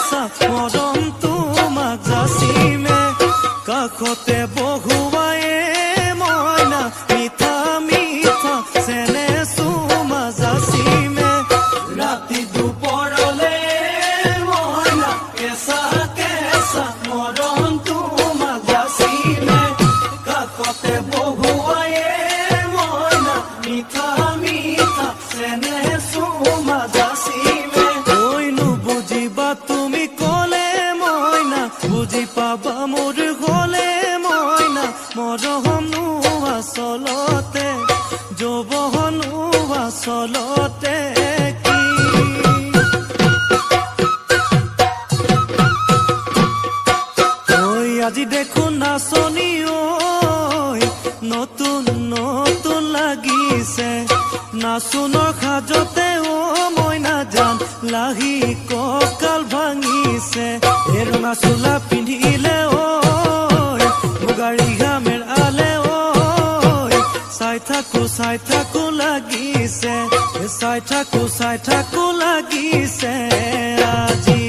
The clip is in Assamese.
কেঁচা মৰম তোমাক যাচিমে কাষতে বহুৱায়ে মইনা মিঠা মিঠা চেনে চুমা যাচিমে ৰাতি দুপৰলে মইনা কেঁচা কেঁচা মৰম তোমাক যাচিমে কাষতে বহুৱায়ে মইনা মিঠা মিঠা চেনে চুমা যাচিমে কৈনো বুজিবা তুমি ক'লে মইনা বুজি পাবা মোৰ গ'লে মইনা মৰমনো আচলতে যৌৱনো আচলতে কি ঐ আজি দেখোন নাচনি ঐ নতুন নতুন লাগিছে নাচোনৰ সাজতে অ মইনা জান লাহি কঁকাল ভাঙিছে ৰঙা চোলা পিন্ধিলে ঐ মুগাৰী ঘামেৰ আলে ঐ চাই থাকো লাগিছে চাই থাকো লাগিছে আজি